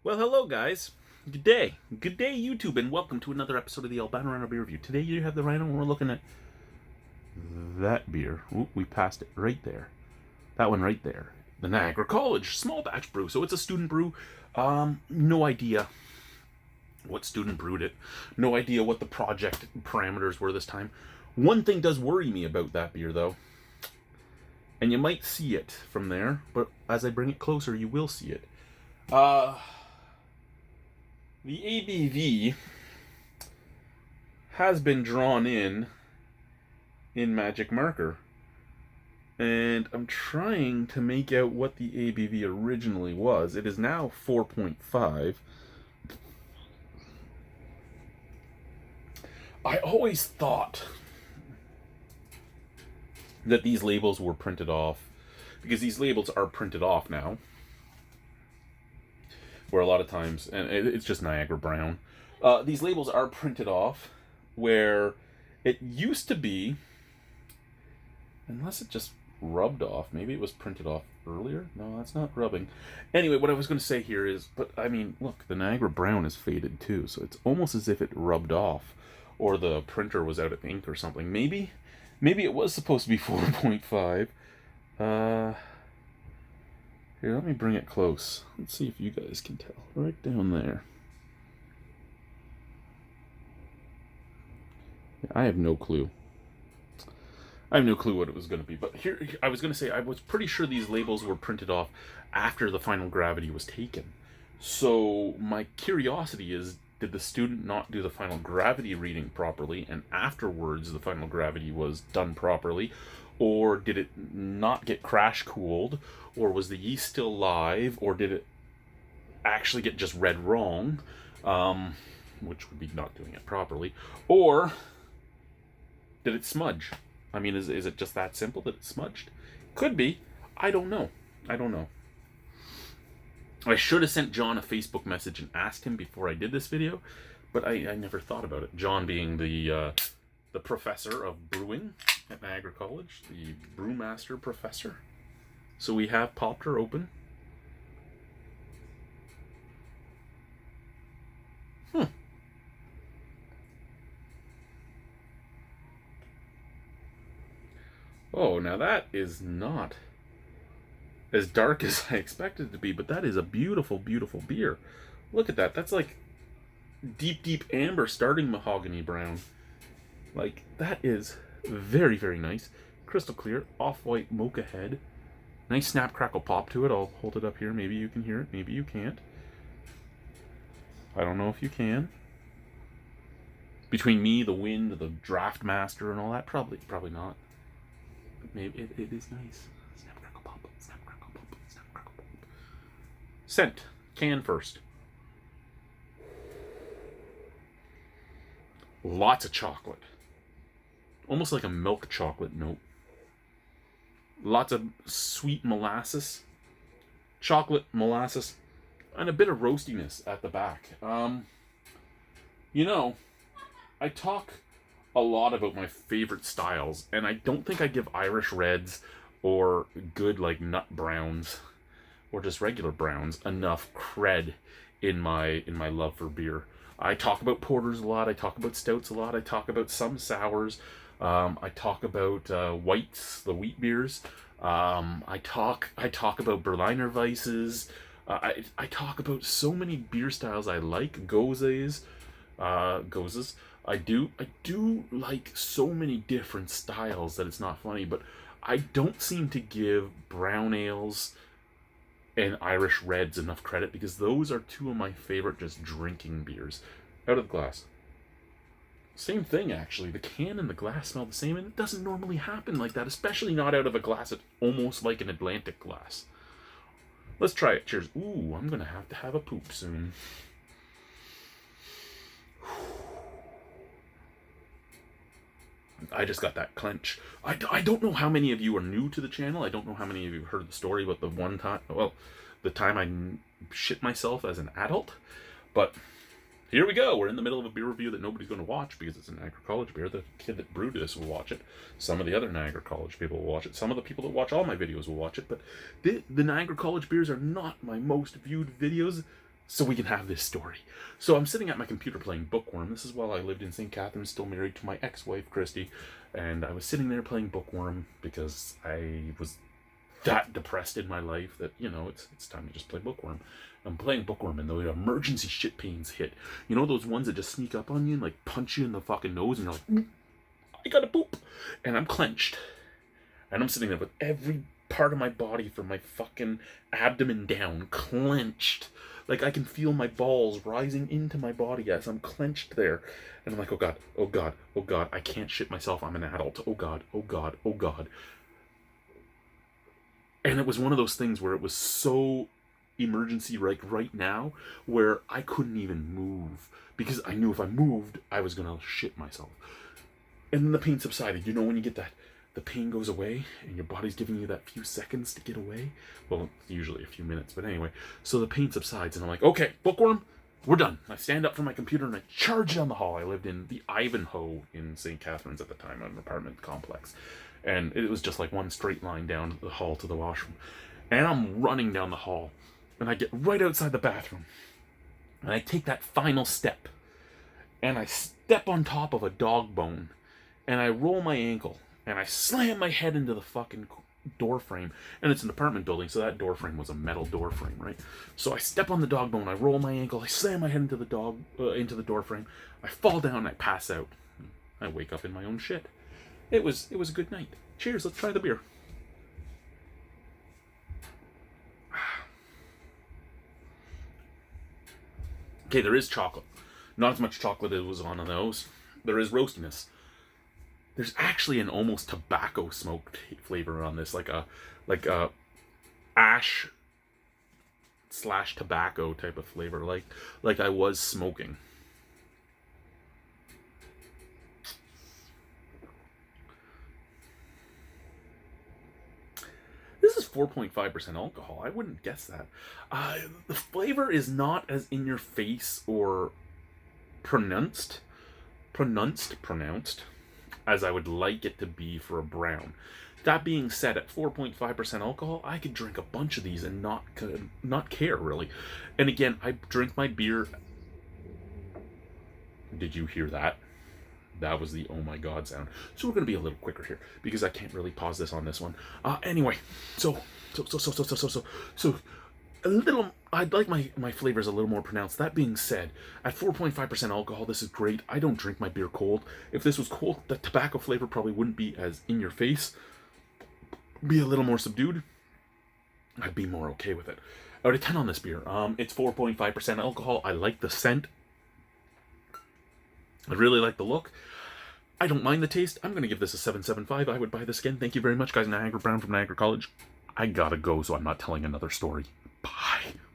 Well, hello, guys. Good day. Good day, YouTube, and welcome to another episode of the Albino Rhino Beer Review. Today, you have the Rhino, and we're looking at that beer. Ooh, we passed it right there. That one right there. The Niagara College Small Batch Brew. So it's a student brew. No idea what student brewed it. No idea what the project parameters were this time. One thing does worry me about that beer, though. And you might see it from there, but as I bring it closer, you will see it. The ABV has been drawn in magic marker, and I'm trying to make out what the ABV originally was. It is now 4.5. I always thought that these labels were printed off, because these labels are printed off now, where a lot of times, and it's just Niagara Brown, these labels are printed off, where it used to be, unless it just rubbed off, maybe it was printed off earlier. No, that's not rubbing. Anyway, what I was going to say here is, but I mean, look, the Niagara Brown is faded too, so it's almost as if it rubbed off, or the printer was out of ink or something. Maybe it was supposed to be 4.5. Here, let me bring it close. Let's see if you guys can tell. Right down there. I have no clue. I have no clue what it was going to be. But here, I was going to say, I was pretty sure these labels were printed off after the final gravity was taken. So my curiosity is, did the student not do the final gravity reading properly, and afterwards the final gravity was done properly? Or did it not get crash cooled? Or was the yeast still live? Or did it actually get just read wrong? Which would be not doing it properly. Or did it smudge? I mean, is it just that simple that it smudged? Could be. I don't know. I should have sent John a Facebook message and asked him before I did this video, but I never thought about it. John being the professor of brewing at Niagara College, the brewmaster professor. So we have popped her open. Oh, now that is not as dark as I expected it to be, but that is a beautiful, beautiful beer. Look at that. That's like deep, deep amber starting mahogany brown. Like, that is very, very nice. Crystal clear, off-white mocha head. Nice snap, crackle, pop to it. I'll hold it up here. Maybe you can hear it. Maybe you can't. I don't know if you can. Between me, the wind, the draft master, and all that, probably not. But maybe it is nice. Snap, crackle, pop. Snap, crackle, pop. Snap, crackle, pop. Scent. Can first. Lots of chocolate. Almost like a milk chocolate note. Lots of sweet molasses. Chocolate, molasses, and a bit of roastiness at the back. You know, I talk a lot about my favorite styles, and I don't think I give Irish reds or good like nut browns or just regular browns enough cred in my love for beer. I talk about porters a lot. I talk about stouts a lot. I talk about some sours. I talk about whites, the wheat beers. I talk about Berliner Weisses. I talk about so many beer styles I like. Gozes. I do like so many different styles that it's not funny, but I don't seem to give brown ales and Irish reds enough credit, because those are two of my favorite just drinking beers. Out of the glass. Same thing, actually. The can and the glass smell the same, and it doesn't normally happen like that, especially not out of a glass that's almost like an Atlantic glass. Let's try it. Cheers. Ooh, I'm going to have a poop soon. I just got that clench. I don't know how many of you are new to the channel. I don't know how many of you heard the story about the one time, well, the time I shit myself as an adult. But here we go. We're in the middle of a beer review that nobody's going to watch because it's a Niagara College beer. The kid that brewed this will watch it. Some of the other Niagara College people will watch it. Some of the people that watch all my videos will watch it. But the Niagara College beers are not my most viewed videos. so we can have this story. So I'm sitting at my computer playing Bookworm. This is while I lived in St. Catharines, still married to my ex-wife, Christy. And I was sitting there playing Bookworm because I was that depressed in my life that, you know, it's time to just play Bookworm. I'm playing Bookworm and the emergency shit pains hit. You know those ones that just sneak up on you and like punch you in the fucking nose and you're like, I gotta poop. And I'm clenched. And I'm sitting there with every part of my body from my fucking abdomen down clenched. Like I can feel my balls rising into my body as I'm clenched there. And I'm like, oh God, oh God, oh God, I can't shit myself. I'm an adult. Oh God, oh God, oh God. And it was one of those things where it was so emergency, like right now, where I couldn't even move because I knew if I moved, I was gonna shit myself. And then the pain subsided. You know when you get that, the pain goes away and your body's giving you that few seconds to get away? Well, usually a few minutes, but anyway. So the pain subsides and I'm like, okay, Bookworm, we're done. I stand up from my computer and I charge down the hall. I lived in the Ivanhoe in St. Catharines at the time, an apartment complex. And it was just like one straight line down the hall to the washroom. And I'm running down the hall. And I get right outside the bathroom. And I take that final step. And I step on top of a dog bone. And I roll my ankle. And I slam my head into the fucking door frame. And it's an apartment building, so that door frame was a metal door frame, right? So I step on the dog bone. I roll my ankle. I slam my head into the door frame. I fall down. And I pass out. I wake up in my own shit. It was a good night. Cheers. Let's try the beer. Okay, there is chocolate. Not as much chocolate as was on the nose. There is roastiness. There's actually an almost tobacco smoke flavor on this, like a ash / tobacco type of flavor, like I was smoking. This is 4.5% alcohol. I wouldn't guess that. The flavor is not as in your face or pronounced as I would like it to be for a brown. That being said, at 4.5% alcohol, I could drink a bunch of these and not care really. And again, I drink my beer. Did you hear that? That was the oh my god sound. So we're going to be a little quicker here because I can't really pause this on this one. Anyway, so a little, I'd like my flavors a little more pronounced. That being said, at 4.5% alcohol, this is great. I don't drink my beer cold. If this was cold, the tobacco flavor probably wouldn't be as in your face. Be a little more subdued. I'd be more okay with it. Out of 10 on this beer. It's 4.5% alcohol. I like the scent. I really like the look. I don't mind the taste. I'm going to give this a 7.75. I would buy this again. Thank you very much, guys. Niagara Brown from Niagara College. I gotta go, so I'm not telling another story. Bye.